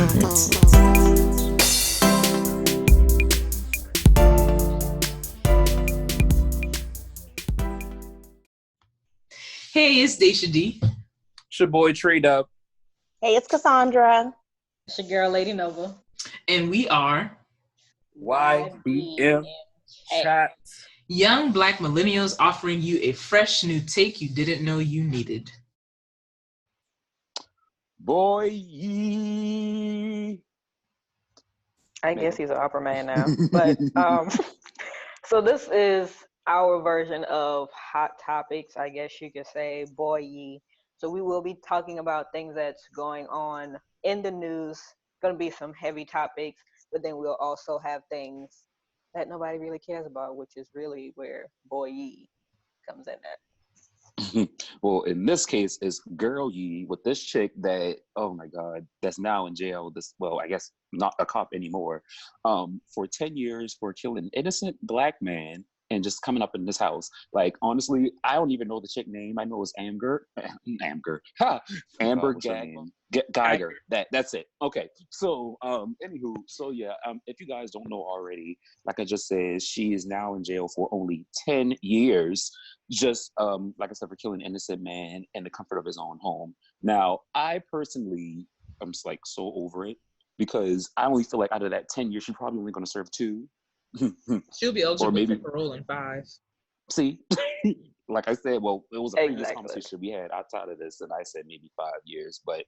Introverts. Hey, it's Dashia D. It's your boy Tre'Dub. Hey, it's Cassondra. It's your girl, LadiiNova. And we are YBMC. young Black millennials offering you a fresh new take you didn't know you needed. Boy. I guess he's an upper man now. But so this is our version of Hot Topics, I guess you could say, boy. So we will be talking about things that's going on in the news. Going to be some heavy topics, but then we'll also have things that nobody really cares about, which is really where boy comes in at. Well, in this case, it's girl ye with this chick that, oh my God, that's now in jail. I guess not a cop anymore, for 10 years for killing an innocent Black man and just coming up in this house. Like, honestly, I don't even know the chick name. I know it's Amber Geiger. That's it. Okay. So, anywho, if you guys don't know already, like I just said, she is now in jail for only 10 years, just, like I said, for killing an innocent man in the comfort of his own home. Now, I personally, I'm just like so over it because I only feel like out of that 10 years, she's probably only going to serve 2. She'll be eligible for parole in 5. See, like I said, well, it was a previous conversation we had outside of this, and I said maybe 5 years. But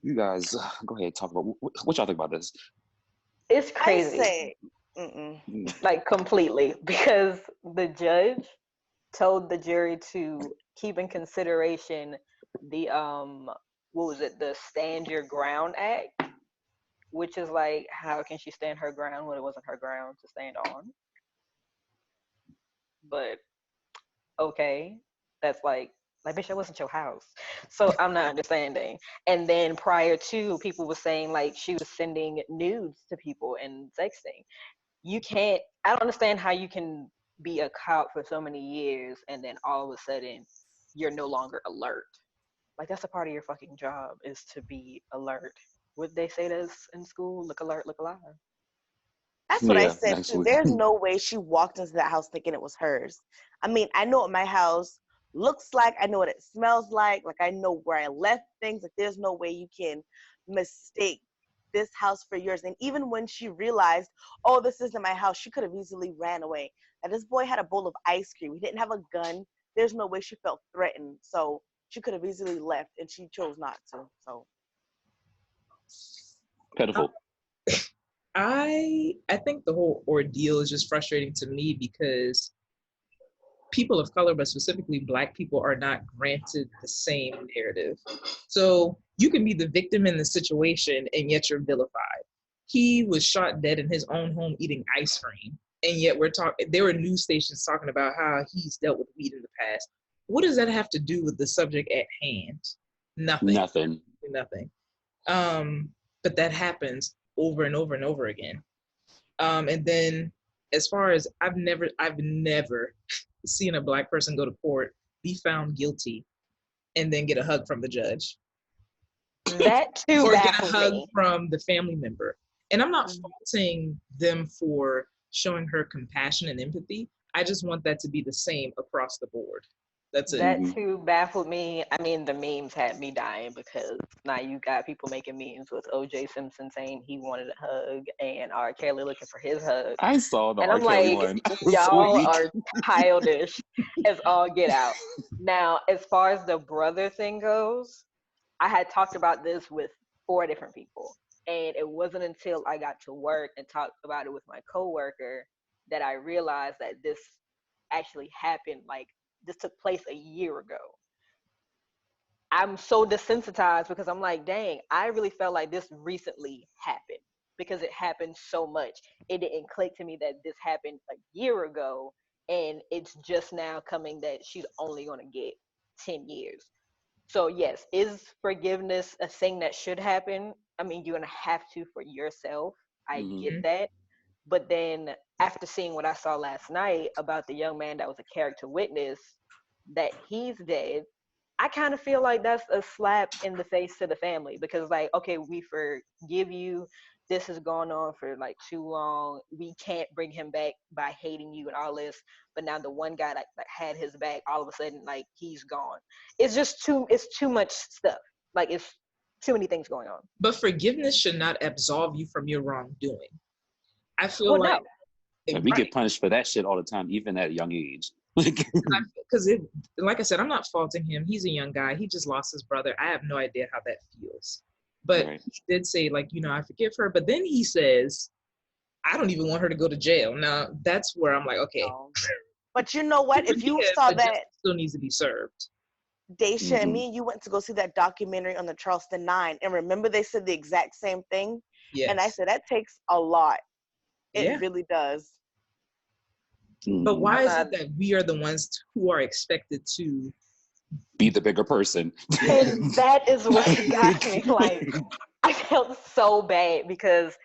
you guys, go ahead, talk about what y'all think about this. It's crazy. I say, like completely, because the judge told the jury to keep in consideration the the Stand Your Ground Act, which is like, how can she stand her ground when it wasn't her ground to stand on? But okay, that's like bitch, that wasn't your house. So I'm not understanding. And then prior to, people were saying like she was sending nudes to people and sexting. I don't understand how you can be a cop for so many years and then all of a sudden you're no longer alert. Like, that's a part of your fucking job, is to be alert. Would they say this in school? Look alert, look alive. that's what I said actually. too. There's no way she walked into that house thinking it was hers. I mean, I know what my house looks like. I know what it smells like. Like, I know where I left things. Like, there's no way you can mistake this house for yours. And even when she realized, oh, this isn't my house, she could have easily ran away. And this boy had a bowl of ice cream. He didn't have a gun. There's no way she felt threatened. So she could have easily left, and she chose not to. So Pitiful. I think the whole ordeal is just frustrating to me because people of color, but specifically Black people, are not granted the same narrative. So you can be the victim in the situation and yet you're vilified. He was shot dead in his own home eating ice cream, and yet there were news stations talking about how he's dealt with weed in the past. What does that have to do with the subject at hand? Nothing. But that happens over and over and over again. And then, as far as I've never seen a Black person go to court, be found guilty, and then get a hug from the judge. That too, or get a hug from the family member. And I'm not faulting them for showing her compassion and empathy. I just want that to be the same across the board. That's it. That too baffled me. I mean, the memes had me dying because now you got people making memes with O.J. Simpson saying he wanted a hug and R. Kelly looking for his hug. I saw the and R. I'm Kelly like, one. y'all are childish as all get out. Now, as far as the brother thing goes, I had talked about this with 4 different people. And it wasn't until I got to work and talked about it with my coworker that I realized that this actually happened. Like, this took place a year ago. I'm so desensitized because I'm like, dang, I really felt like this recently happened because it happened so much. It didn't click to me that this happened a year ago, and it's just now coming that she's only going to get 10 years. So yes, is forgiveness a thing that should happen? I mean, you're going to have to for yourself. I get that. But then after seeing what I saw last night about the young man that was a character witness, that he's dead, I kind of feel like that's a slap in the face to the family because, like, okay, we forgive you. This has gone on for like too long. We can't bring him back by hating you and all this. But now the one guy that had his back, all of a sudden, like, he's gone. It's just it's too much stuff. Like, it's too many things going on. But forgiveness should not absolve you from your wrongdoing. I feel Well, like no. We get punished for that shit all the time, even at a young age. Because like I said, I'm not faulting him. He's a young guy. He just lost his brother. I have no idea how that feels. But Right. he did say, like, you know, I forgive her. But then he says, I don't even want her to go to jail. Now, that's where I'm like, okay. But you know what? If you Because saw the that, justice still needs to be served. Daisha and Mhm. me, you went to go see that documentary on the Charleston 9. And remember they said the exact same thing? Yes. And I said, that takes a lot. It Yeah. really does. But why is I'm it that we are the ones who are expected to Be the bigger person. And that is what got me. Like, I felt so bad because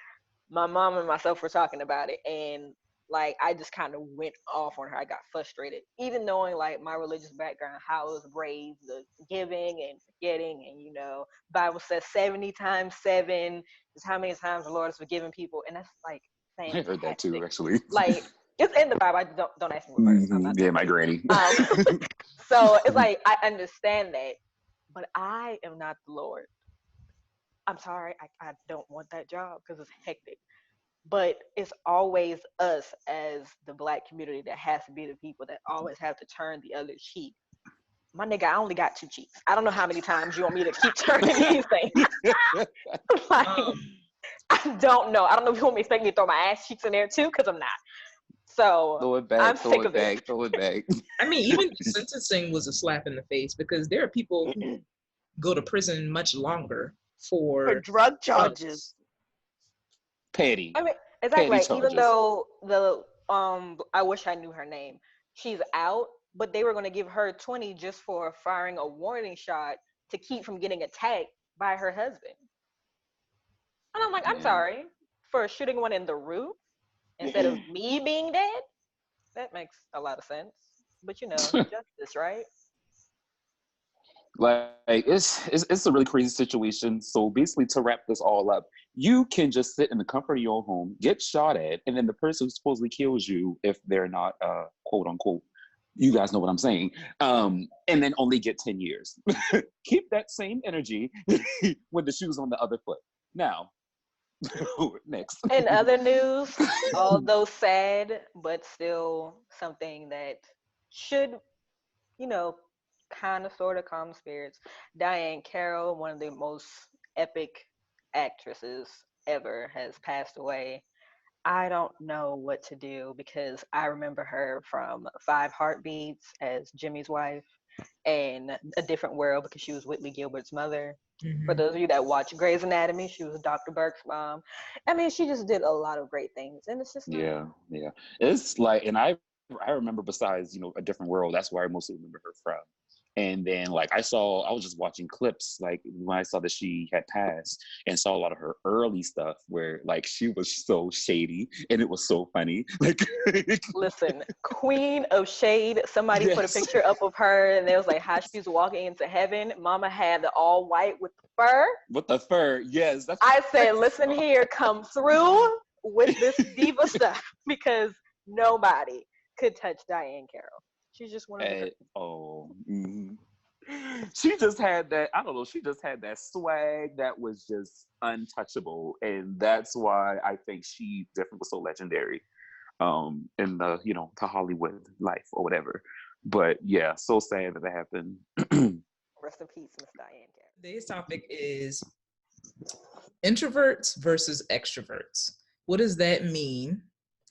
my mom and myself were talking about it, and like I just kind of went off on her. I got frustrated, even knowing like my religious background, how I was raised, the giving and forgetting, and you know, Bible says 70 times 7 is how many times the Lord has forgiven people, and that's like I fantastic. heard that too, actually. Like, it's in the Bible. Don't ask me what verse. I'm not Yeah, telling my you. granny. So it's like I understand that, but I am not the Lord. I'm sorry, I don't want that job because it's hectic. But it's always us as the Black community that has to be the people that always have to turn the other cheek. My nigga, I only got 2 cheeks. I don't know how many times you want me to keep turning these things. Like, I don't know. I don't know if you want me to expect me to throw my ass cheeks in there too, because I'm not. So Throw it back, I'm throw sick it of back, it. throw it back. I mean, even sentencing was a slap in the face because there are people who go to prison much longer For drug charges. Petty. I mean, exactly. Petty Like, even charges. though I wish I knew her name. She's out, but they were going to give her 20 just for firing a warning shot to keep from getting attacked by her husband. And I'm like, I'm Yeah. sorry for shooting one in the roof instead of me being dead. That makes a lot of sense. But you know, justice, right? Like it's a really crazy situation. So basically, to wrap this all up, you can just sit in the comfort of your home, get shot at, and then the person who supposedly kills you, if they're not quote unquote, you guys know what I'm saying, and then only get 10 years. Keep that same energy when the shoe's on the other foot. Now, next. In other news, although sad, but still something that should, you know, kind of sort of calm spirits. Diane Carroll, one of the most epic actresses ever, has passed away. I don't know what to do because I remember her from 5 Heartbeats as Jimmy's wife and A Different World because she was Whitley Gilbert's mother. For those of you that watch Grey's Anatomy, she was Dr. Burke's mom. I mean, she just did a lot of great things, and it's just Yeah. It's like, and I remember, besides A Different World, that's where I mostly remember her from. And then like I was just watching clips like when I saw that she had passed, and saw a lot of her early stuff where like she was so shady and it was so funny. Like Listen, Queen of Shade. Somebody put a Yes. picture up of her, and it was like how she's walking into heaven. Mama had the all white with the fur. with the fur, yes. That's I said, listen here, come through with this diva stuff because nobody could touch Diane Carroll. She's just one of the mhm. She just had that, I don't know, she just had that swag that was just untouchable. And that's why I think she definitely was so legendary in the, the Hollywood life or whatever. But yeah, so sad that happened. rest in peace, Miss Diane Carroll. Today's topic is introverts versus extroverts. What does that mean?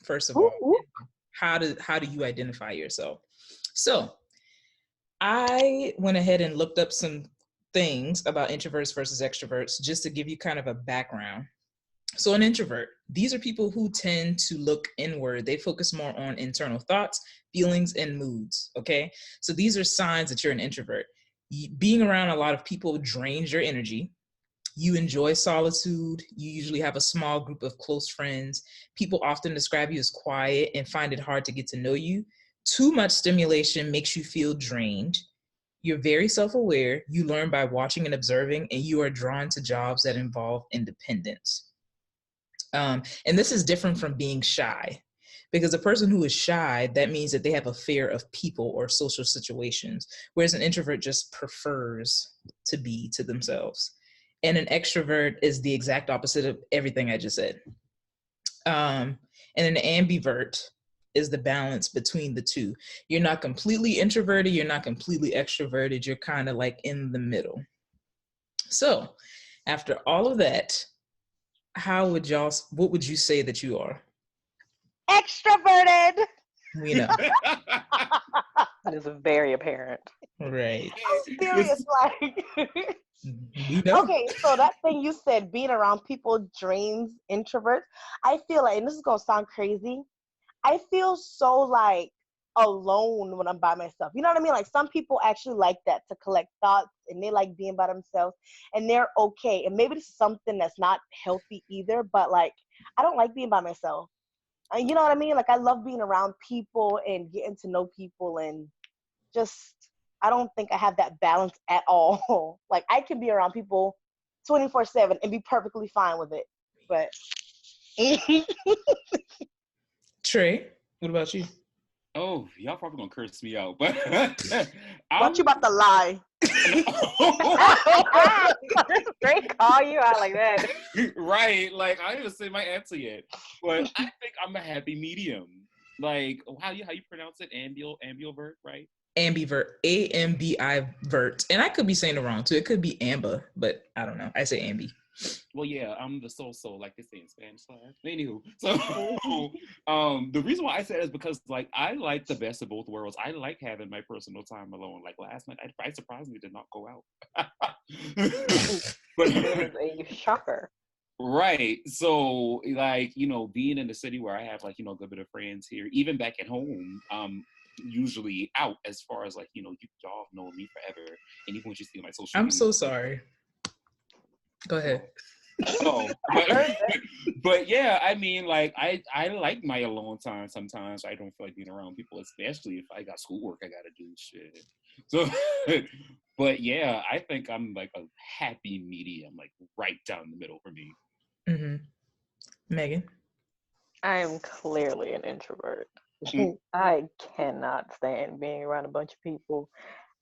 First of all, how do you identify yourself? So I went ahead and looked up some things about introverts versus extroverts just to give you kind of a background. So an introvert, these are people who tend to look inward. They focus more on internal thoughts, feelings, and moods, okay? So these are signs that you're an introvert. Being around a lot of people drains your energy. You enjoy solitude. You usually have a small group of close friends. People often describe you as quiet and find it hard to get to know you. Too much stimulation makes you feel drained. You're very self-aware. You learn by watching and observing, and you are drawn to jobs that involve independence. And this is different from being shy, because a person who is shy, that means that they have a fear of people or social situations, whereas an introvert just prefers to be to themselves. And an extrovert is the exact opposite of everything I just said. And an ambivert is the balance between the two. You're not completely introverted, you're not completely extroverted, you're kind of like in the middle. So after all of that, what would you say that you are? Extroverted. We know. That is very apparent. Right. I'm serious, like. We know. Okay, so that thing you said, being around people drains introverts. I feel like, and this is gonna sound crazy, I feel so like alone when I'm by myself. You know what I mean? Like some people actually like that, to collect thoughts, and they like being by themselves, and they're okay. And maybe this is something that's not healthy either, but like I don't like being by myself. You know what I mean? Like I love being around people and getting to know people, and just I don't think I have that balance at all. Like I can be around people 24/7 and be perfectly fine with it. But Trey, what about you? Oh, y'all probably gonna curse me out, but what you about to lie? Straight call you out like that. Right, like I didn't even say my answer yet, but I think I'm a happy medium. Like how you pronounce it? Ambivert, right? Ambivert, AMBI-vert, and I could be saying it wrong too. It could be Amba, but I don't know. I say ambi. Well, yeah, I'm the so like they say in Spanish. Anywho, so the reason why I said it is because like I like the best of both worlds. I like having my personal time alone. Like last night, I surprisingly did not go out. But it was a shocker. Right. So like, being in the city where I have like, a good bit of friends here, even back at home, usually out as far as like, y'all have known me forever. And even when you see my social I'm media. so sorry. Go ahead. Oh, but yeah, I mean, like I like my alone time. Sometimes I don't feel like being around people, especially if I got schoolwork I gotta do shit. So, but yeah, I think I'm like a happy medium, like right down the middle for me. Mm-hmm. Megan? I am clearly an introvert. I cannot stand being around a bunch of people.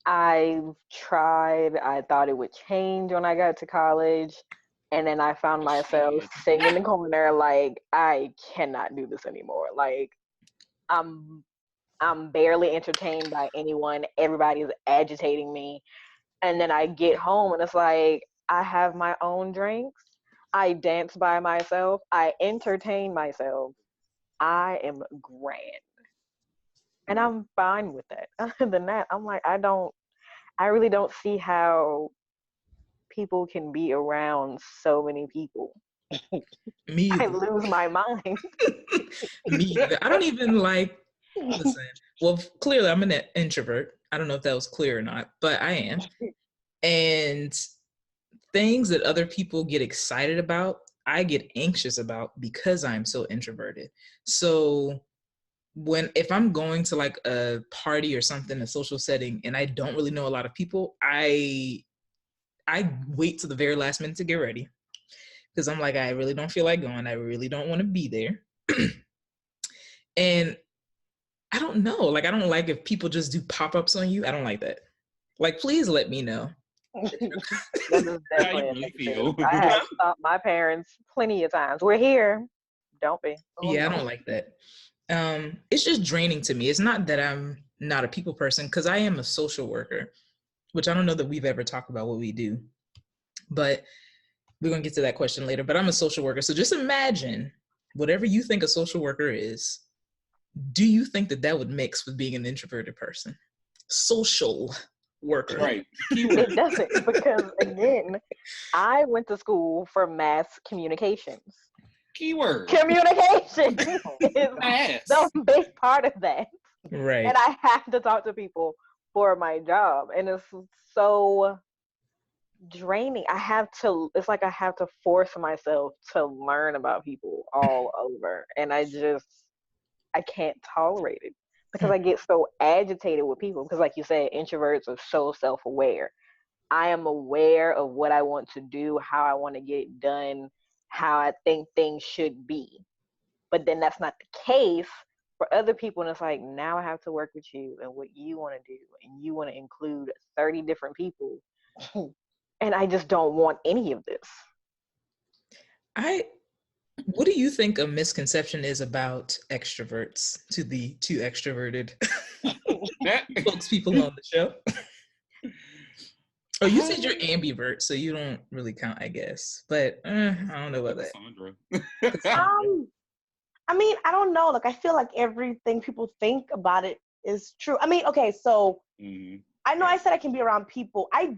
I've tried. I thought it would change when I got to college. And then I found myself sitting in the corner like, I cannot do this anymore. Like, I'm barely entertained by anyone. Everybody's agitating me. And then I get home and it's like, I have my own drinks. I dance by myself. I entertain myself. I am grand. And I'm fine with that. Other than that, I'm like, I really don't see how people can be around so many people. Me either. I lose my mind. Me either. I don't even like, listen, well, clearly I'm an introvert. I don't know if that was clear or not, but I am. And things that other people get excited about, I get anxious about because I'm so introverted. So if I'm going to like a party or something, a social setting, and I don't really know a lot of people, I wait till the very last minute to get ready. Because I'm like, I really don't feel like going. I really don't want to be there. And I don't know. Like, I don't like if people just do pop-ups on you. I don't like that. Like, please let me know. That is definitely I have stopped my parents plenty of times. We're here. Don't be. Yeah, I don't like that. It's just draining to me. It's not that I'm not a people person, because I am a social worker, which I don't know that we've ever talked about what we do. But we're going to get to that question later. But I'm a social worker. So just imagine whatever you think a social worker is, do you think that would mix with being an introverted person? Social worker. Right. It doesn't, because again, I went to school for mass communications. Keyword. Communication is the big part of that. Right. And I have to talk to people for my job. And it's so draining. It's like I have to force myself to learn about people all over. And I can't tolerate it. because I get so agitated with people. Because, like you said, introverts are so self-aware. I am aware of what I want to do, how I want to get it done, how I think things should be. But then that's not the case for other people. And it's like, now I have to work with you and what you want to do. And you want to include 30 different people. And I just don't want any of this. What do you think a misconception is about extroverts to the two extroverted people on the show? Oh, you said you're ambivert, so you don't really count, I guess. But I don't know about that. I mean, I don't know. Like, I feel like everything people think about it is true. I mean, okay, so I know I said I can be around people. I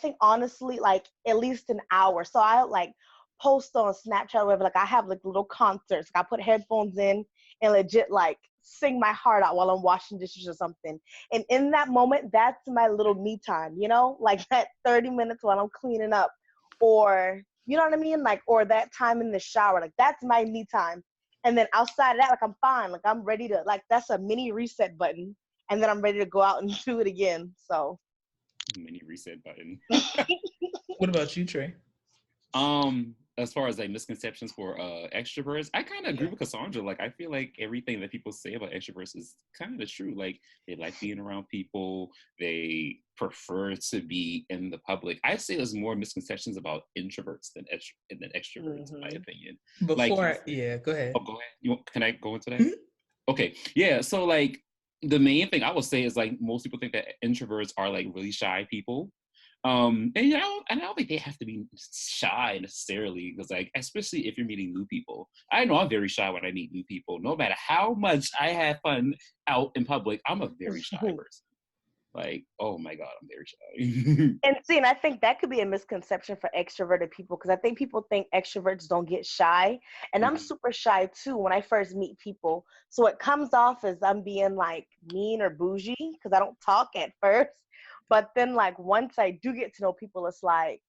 think honestly, like at least an hour. So I like post on Snapchat or whatever. Like I have like little concerts. Like I put headphones in and legit like sing my heart out while I'm washing dishes or something. And in that moment, that's my little me time, you know, like that 30 minutes while I'm cleaning up, or you know what I mean? Like, or that time in the shower, like that's my me time. And then outside of that, like I'm fine. Like I'm ready to, like that's a mini reset button. And then I'm ready to go out and do it again. So mini reset button. What about you, Trey? As far as like misconceptions for extroverts, I kind of agree with Cassondra. Like I feel like everything that people say about extroverts is kind of true. Like they like being around people, they prefer to be in the public. I say there's more misconceptions about introverts than extroverts, in my opinion. Before, like, go ahead. Oh, go ahead. Can I go into that? Okay, yeah. So like the main thing I would say is like most people think that introverts are like really shy people. And I don't think they have to be shy necessarily, because like especially if you're meeting new people. I know I'm very shy when I meet new people. No matter how much I have fun out in public, I'm a very shy person. Like, oh my God, I'm very shy. And I think that could be a misconception for extroverted people, because I think people think extroverts don't get shy. And I'm super shy too when I first meet people. So it comes off as I'm being like mean or bougie because I don't talk at first. But then like once I do get to know people, it's like,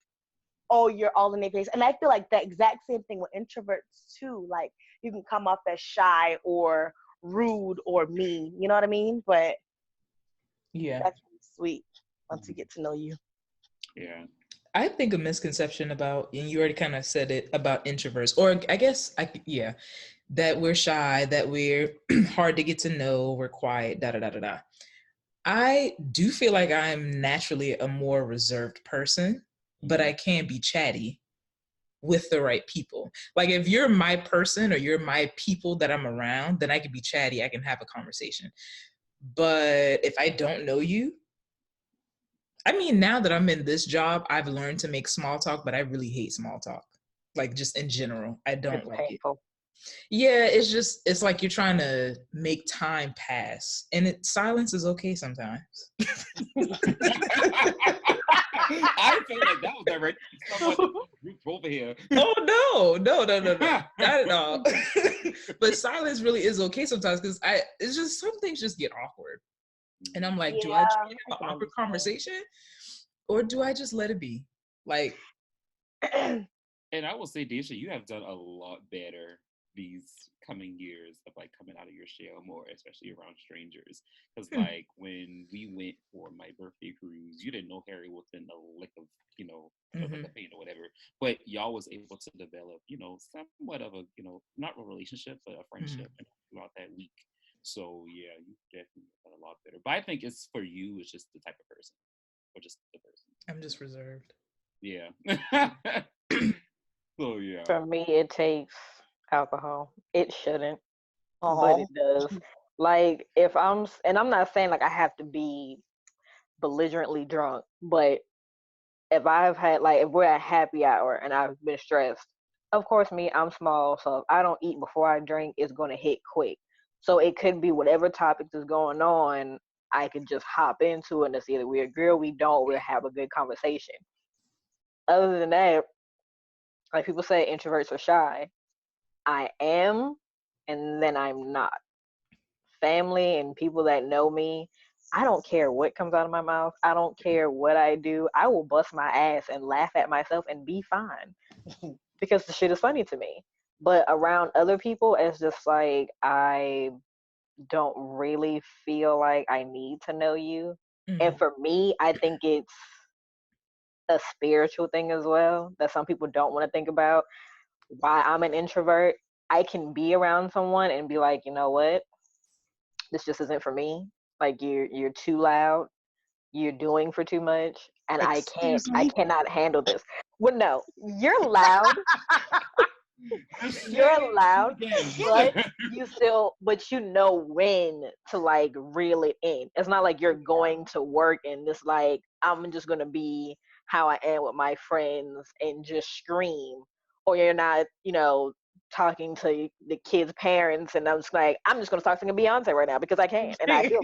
oh, you're all in their face. And I feel like the exact same thing with introverts too. Like you can come off as shy or rude or mean, you know what I mean? But yeah, that's really sweet once we get to know you. Yeah. I think a misconception about, and you already kind of said it, about introverts, or I guess, that we're shy, that we're hard to get to know, we're quiet, da-da-da-da-da. I do feel like I'm naturally a more reserved person, but I can be chatty with the right people. Like if you're my person or you're my people that I'm around, then I can be chatty, I can have a conversation. But if I don't know you, I mean, now that I'm in this job, I've learned to make small talk, but I really hate small talk. Like just in general, I don't like it. Yeah, it's like you're trying to make time pass, and silence is okay sometimes. I feel like that was direct. Someone over here. Oh no, not at all. But silence really is okay sometimes, because it's just some things just get awkward, and I'm like, do I try to have an awkward conversation, or do I just let it be? Like, and I will say, Dashia, you have done a lot better these coming years of like coming out of your shell more, especially around strangers. Because like when we went for my birthday cruise, you didn't know Harry within a lick of, like a paint or whatever, but y'all was able to develop, somewhat of a, not a relationship, but a friendship throughout that week. So yeah, you definitely done a lot better. But I think it's for you, it's just the type of person, or just the person. I'm just reserved. Yeah. So yeah. For me, it takes alcohol. It shouldn't, but it does. Like and I'm not saying like I have to be belligerently drunk, but if I've had if we're at happy hour and I've been stressed, of course I'm small, so if I don't eat before I drink, it's gonna hit quick. So it could be whatever topic is going on, I could just hop into it and it's either we agree or we don't, we'll have a good conversation. Other than that, like people say introverts are shy. I am, and then I'm not. Family and people that know me, I don't care what comes out of my mouth. I don't care what I do. I will bust my ass and laugh at myself and be fine because the shit is funny to me. But around other people, it's just like I don't really feel like I need to know you. Mhm. And for me, I think it's a spiritual thing as well that some people don't want to think about. Why I'm an introvert, I can be around someone and be like, you know what, this just isn't for me. Like you're too loud, you're doing for too much, and Excuse I me. cannot handle this. Well, no, you're loud, Just say you're loud, it but again. but you know when to like reel it in. It's not like you're going to work and it's like I'm just gonna be how I am with my friends and just scream, or you're not, talking to the kids' parents and I'm just gonna start singing Beyonce right now because I can and I feel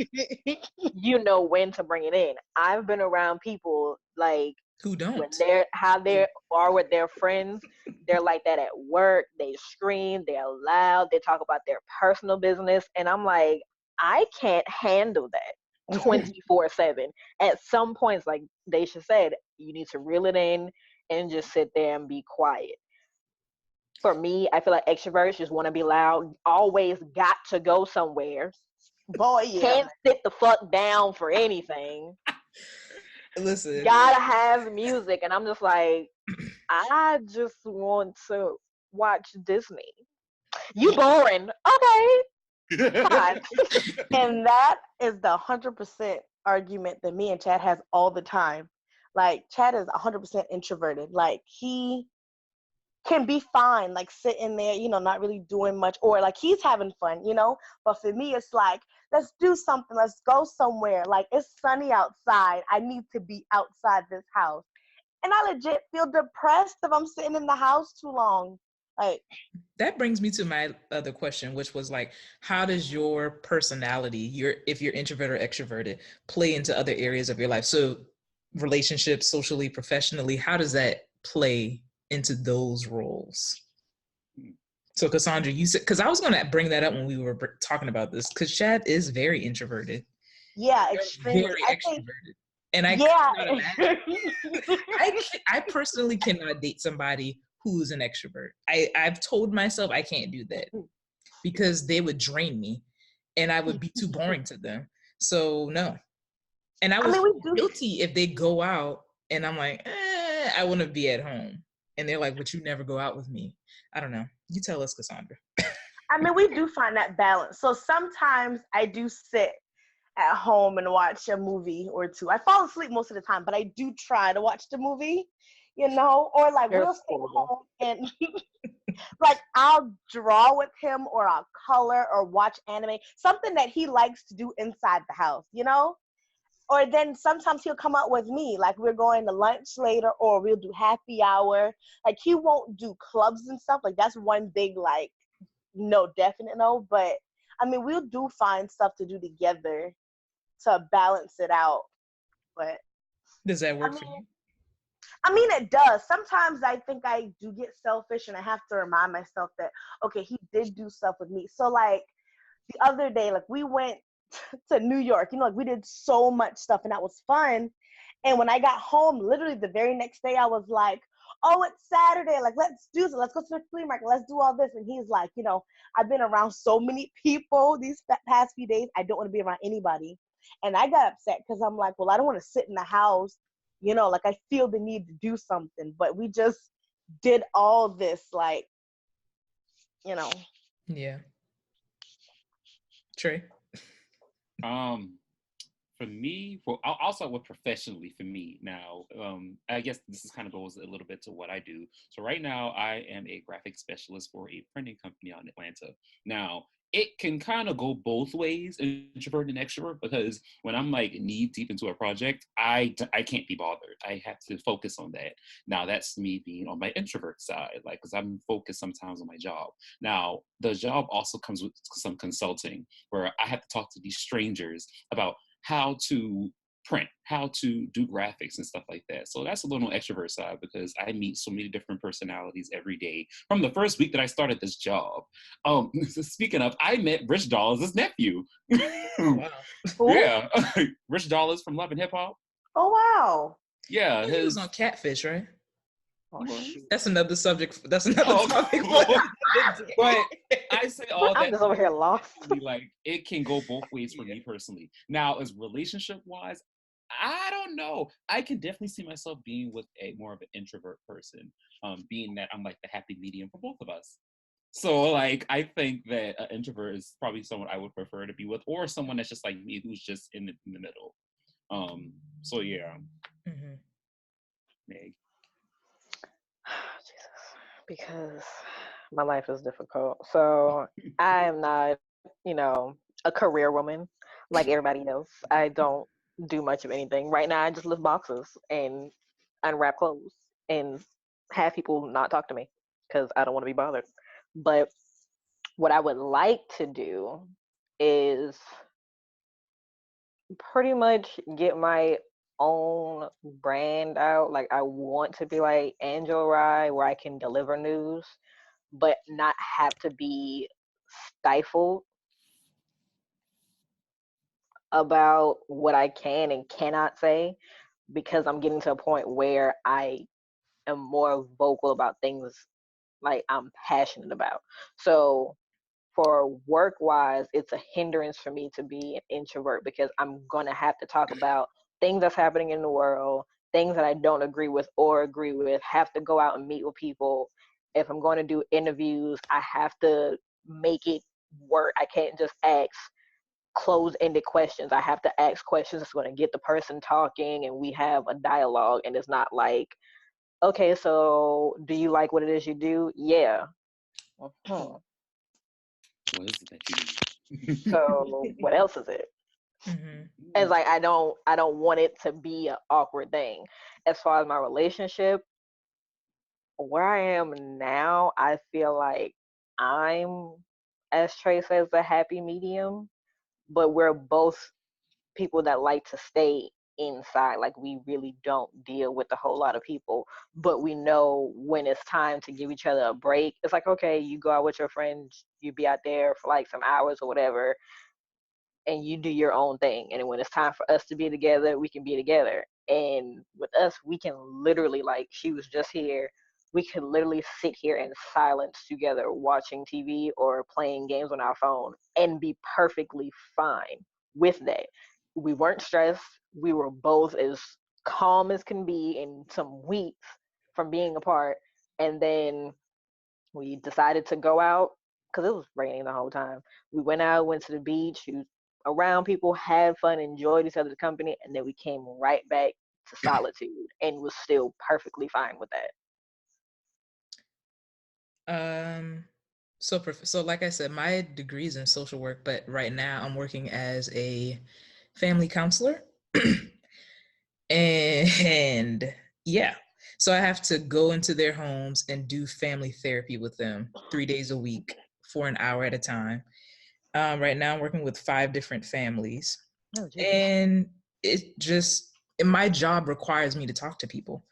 you know when to bring it in. I've been around people like Who when don't? how they are with their friends, they're like that at work. They scream, they're loud, they talk about their personal business, and I'm like, I can't handle that 24/7. At some points, like Daisha said, you need to reel it in and just sit there and be quiet. For me, I feel like extroverts just want to be loud, always got to go somewhere, Boy, yeah. can't sit the fuck down for anything, Listen, gotta have music, and I'm just like, I just want to watch Disney. You boring. Okay, fine. And that is the 100% argument that me and Chad has all the time. Like, Chad is 100% introverted. Like, he can be fine, like sitting there, not really doing much, or like he's having fun, But for me, it's like, let's do something, let's go somewhere. Like, it's sunny outside. I need to be outside this house. And I legit feel depressed if I'm sitting in the house too long. Like, that brings me to my other question, which was like, how does your personality, if you're introvert or extroverted, play into other areas of your life? So relationships, socially, professionally, how does that play into those roles? So Cassondra, you said, because I was going to bring that up when we were talking about this, because Chad is very introverted. yeah, You're extremely. very I think, extroverted. And I yeah. cannot imagine. I personally cannot date somebody who's an extrovert. I've told myself I can't do that because they would drain me and I would be too boring to them. So no. And I would we feel do. guilty if they go out and I'm like, I want to be at home. And they're like, but you never go out with me. I don't know. You tell us, Cassondra. We do find that balance. So sometimes I do sit at home and watch a movie or two. I fall asleep most of the time, but I do try to watch the movie, or like You're we'll stay horrible. home and like I'll draw with him or I'll color or watch anime, something that he likes to do inside the house, Or then sometimes he'll come out with me, like we're going to lunch later or we'll do happy hour. Like he won't do clubs and stuff. Like that's one big like no, definite no. But we'll do find stuff to do together to balance it out. But Does that work for you? it does. Sometimes I think I do get selfish and I have to remind myself that, okay, he did do stuff with me. So like the other day, like we went to New York, like we did so much stuff and that was fun. And when I got home, literally the very next day, I was like, oh, it's Saturday. Like, let's do this. Let's go to the flea market. Let's do all this. And he's like, I've been around so many people these past few days. I don't want to be around anybody. And I got upset because I'm like, well, I don't want to sit in the house. Like I feel the need to do something. But we just did all this, like, Yeah. Trey? For me, I'll start with professionally for me. Now, I guess this is kind of goes a little bit to what I do. So right now, I am a graphic specialist for a printing company out in Atlanta. Now, it can kind of go both ways, introvert and extrovert, because when I'm like knee deep into a project, I can't be bothered. I have to focus on that. Now, that's me being on my introvert side, like, because I'm focused sometimes on my job. Now, the job also comes with some consulting where I have to talk to these strangers about how to print, how to do graphics and stuff like that. So that's a little extrovert side because I meet so many different personalities every day from the first week that I started this job. Speaking of, I met Rich Dollars' nephew. Wow. Yeah, Rich Dollars from Love and Hip Hop. Oh, wow. Yeah, He was on Catfish, right? Oh, shoot. That's another subject. That's another topic. But I say all I'm that just over here lost. like it can go both ways for me personally. Now, as relationship wise, I don't know. I can definitely see myself being with a more of an introvert person, being that I'm like the happy medium for both of us. So like I think that an introvert is probably someone I would prefer to be with, or someone that's just like me who's just in the middle. So yeah. Mm-hmm. Meg. Jesus, because my life is difficult. So I am not, a career woman like everybody else. I don't do much of anything. Right now, I just lift boxes and unwrap clothes and have people not talk to me because I don't want to be bothered. But what I would like to do is pretty much get my own brand out. Like I want to be like Angel Rye where I can deliver news, but not have to be stifled about what I can and cannot say because I'm getting to a point where I am more vocal about things like I'm passionate about. So for work wise, it's a hindrance for me to be an introvert because I'm gonna have to talk about things that's happening in the world, things that I don't agree with or agree with, have to go out and meet with people. If I'm going to do interviews, I have to make it work. I can't just ask closed-ended questions. I have to ask questions that's going to get the person talking and we have a dialogue, and it's not like, okay, so do you like what it is you do? Yeah. Mhm. What is it that you do? So what else is it? Mm-hmm. It's like I don't want it to be an awkward thing. As far as my relationship, where I am now, I feel like I'm, as Trey says, the happy medium, but we're both people that like to stay inside. Like we really don't deal with a whole lot of people, but we know when it's time to give each other a break. It's like, okay, you go out with your friends, you be out there for like some hours or whatever, and you do your own thing. And when it's time for us to be together, we can be together. And with us, we can literally, like, she was just here. We could literally sit here in silence together watching TV or playing games on our phone and be perfectly fine with that. We weren't stressed. We were both as calm as can be in some weeks from being apart. And then we decided to go out because it was raining the whole time. We went out, went to the beach, we was around people, had fun, enjoyed each other's company, and then we came right back to solitude and was still perfectly fine with that. So like I said, my degree is in social work, but right now I'm working as a family counselor. And yeah, so I have to go into their homes and do family therapy with them 3 days a week for an hour at a time. Right now I'm working with 5 different families. Oh, Jesus. And my job requires me to talk to people.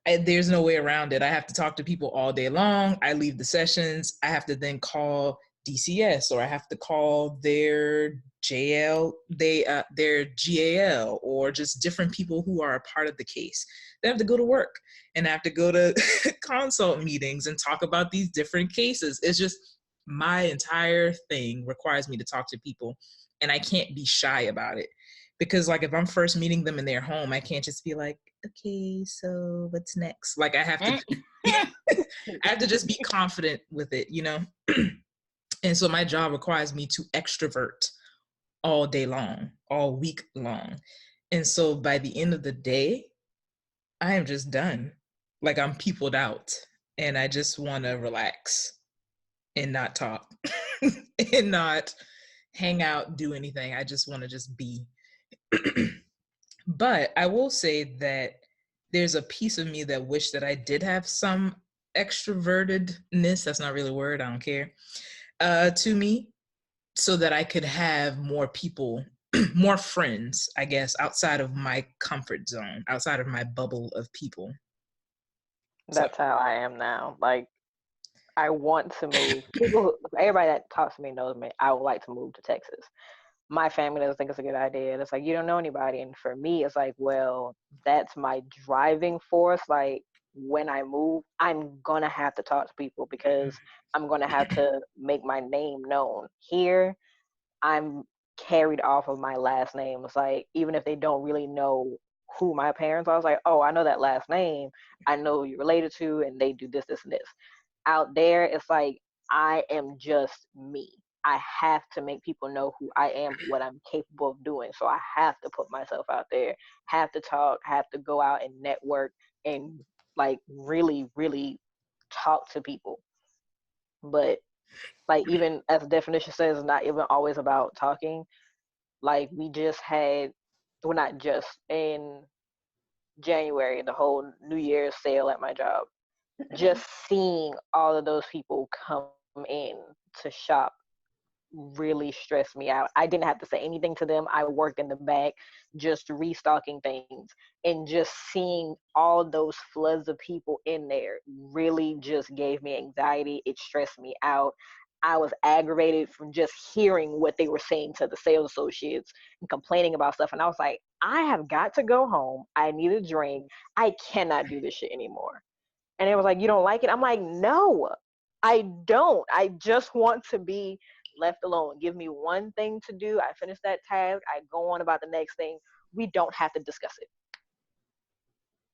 There's no way around it. I have to talk to people all day long. I leave the sessions. I have to then call DCS, or I have to call their their GAL, or just different people who are a part of the case. They have to go to work and I have to go to consult meetings and talk about these different cases. It's just my entire thing requires me to talk to people, and I can't be shy about it. Because like if I'm first meeting them in their home, I can't just be like, okay, so what's next? Like I have to I have to just be confident with it, you know? And so my job requires me to extrovert all day long, all week long. And so by the end of the day, I am just done. Like I'm peopled out and I just want to relax and not talk and not hang out, do anything. I just want to just be. But I will say that there's a piece of me that wish that I did have some extrovertedness. That's not really a word. I don't care. To me, so that I could have more people, more friends, I guess, outside of my comfort zone, outside of my bubble of people. That's how I am now. Like, I want to move. Everybody that talks to me knows me. I would like to move to Texas. My family doesn't think it's a good idea. It's like, you don't know anybody. And for me, it's like, well, that's my driving force. Like, when I move, I'm gonna have to talk to people because I'm gonna have to make my name known. Here, I'm carried off of my last name. It's like, even if they don't really know who my parents are, I was like, oh, I know that last name. I know who you're related to, and they do this, this, and this. Out there, it's like, I am just me. I have to make people know who I am, what I'm capable of doing. So I have to put myself out there, have to talk, have to go out and network and like really, really talk to people. But like, even as the definition says, it's not even always about talking. Like, we just had, well, not just, in January, the whole New Year's sale at my job. Just seeing all of those people come in to shop really stressed me out. I didn't have to say anything to them. I worked in the back just restocking things, and just seeing all those floods of people in there really just gave me anxiety. It stressed me out. I was aggravated from just hearing what they were saying to the sales associates and complaining about stuff. And I was like, I have got to go home. I need a drink. I cannot do this shit anymore. And it was like, you don't like it? I'm like, no, I don't. I just want to be left alone. Give me one thing to do. I finish that task. I go on about the next thing. We don't have to discuss it.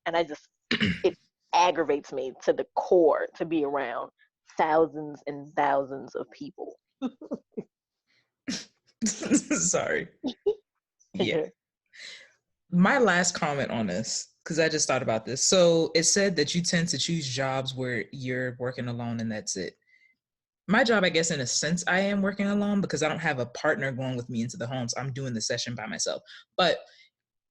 And it aggravates me to the core to be around thousands and thousands of people. Sorry. Yeah. My last comment on this, because I just thought about this. So it said that you tend to choose jobs where you're working alone and that's it. My job, I guess, in a sense, I am working alone because I don't have a partner going with me into the homes. I'm doing the session by myself. But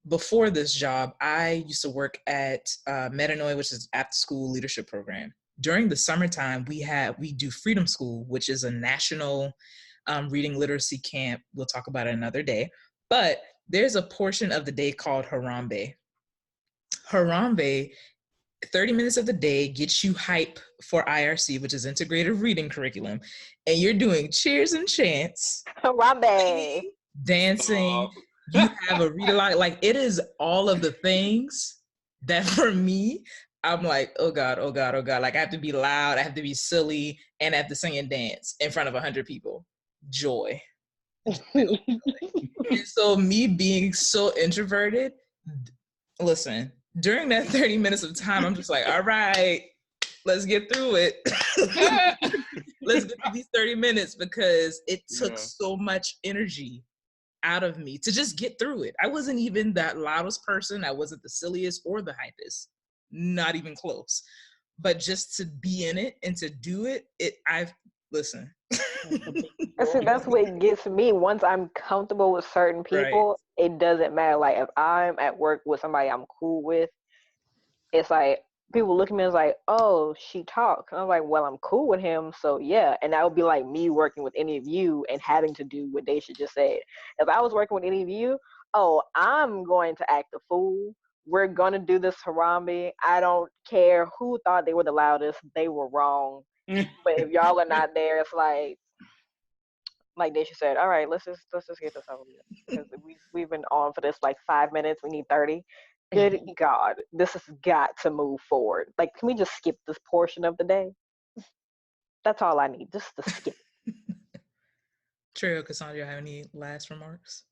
before this job, I used to work at Millenial, which is after school leadership program. During the summertime, we do Freedom School, which is a national reading literacy camp. We'll talk about it another day. But there's a portion of the day called Harambe. Harambe, 30 minutes of the day gets you hype for IRC, which is integrated reading curriculum. And you're doing cheers and chants. Harambe. Dancing. You have a read aloud. Like, it is all of the things that for me, I'm like, oh God, oh God, oh God. Like, I have to be loud, I have to be silly, and I have to sing and dance in front of 100 people. Joy. And so me being so introverted, listen, during that 30 minutes of time, I'm just like, all right, let's get through it. Let's get through these 30 minutes because it took so much energy out of me to just get through it. I wasn't even that loudest person. I wasn't the silliest or the hypest, not even close. But just to be in it and to do it, listen. That's what gets me. Once I'm comfortable with certain people, it doesn't matter. Like, if I'm at work with somebody I'm cool with, it's like, people look at me and it's like, oh, she talks. And I'm like, well, I'm cool with him, so yeah. And that would be like me working with any of you and having to do what Dashia just said. If I was working with any of you, oh, I'm going to act a fool. We're going to do this Harambe. I don't care who thought they were the loudest. They were wrong. But if y'all are not there, it's like Dashia said, all right, let's just get this over with. Because we've been on for this like 5 minutes. We need 30. Good God, this has got to move forward. Like, can we just skip this portion of the day? That's all I need, just to skip. Trey or Cassondra, have any last remarks?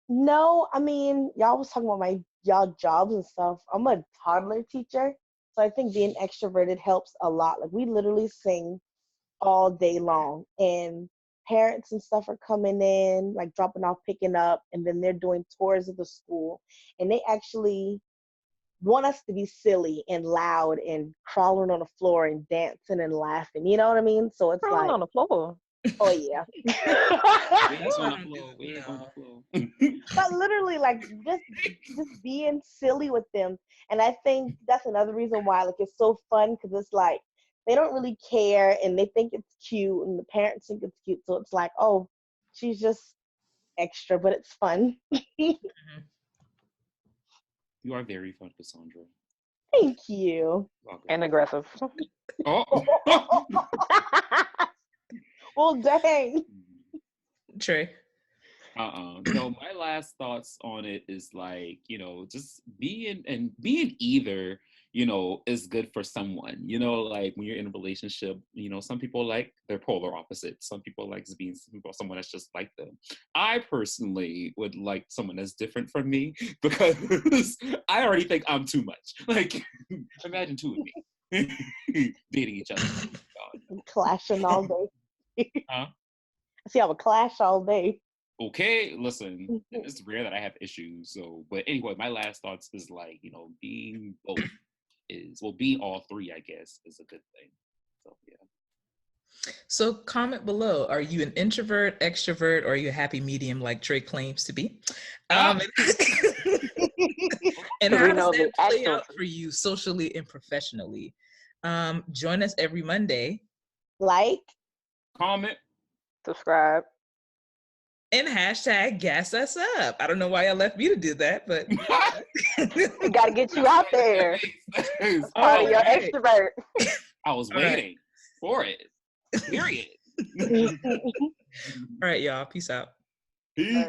No, I mean, y'all was talking about y'all jobs and stuff. I'm a toddler teacher, so I think being extroverted helps a lot. Like, we literally sing all day long, and parents and stuff are coming in, like dropping off, picking up, and then they're doing tours of the school, and they actually want us to be silly and loud and crawling on the floor and dancing and laughing. You know what I mean? So it's crawling like on the floor. Oh yeah. That's on the floor. We're on the floor. But literally, like, just being silly with them, and I think that's another reason why, like, it's so fun, because it's like they don't really care and they think it's cute and the parents think it's cute, so it's like, oh, she's just extra, but it's fun. You are very fun, Cassondra. Thank you. Welcome. And aggressive. Oh. Well, dang. Trey. My last thoughts on it is like, just being either, is good for someone. Like when you're in a relationship, some people like they're polar opposites. Some people like being someone that's just like them. I personally would like someone that's different from me because I already think I'm too much. Like, imagine two of me dating each other. God. Clashing all day. Huh? I see, I would clash all day. Okay, listen, it's rare that I have issues. So, but anyway, my last thoughts is like, being both being all three, I guess, is a good thing. So, yeah. So comment below, are you an introvert, extrovert, or are you a happy medium like Drake claims to be? And how does that play out for you socially and professionally? Join us every Monday. Like, comment, subscribe, and hashtag gas us up. I don't know why y'all left me to do that, but we gotta get you out there. Part of your extrovert. I was waiting for it. Period. All right, y'all. Peace out. Peace.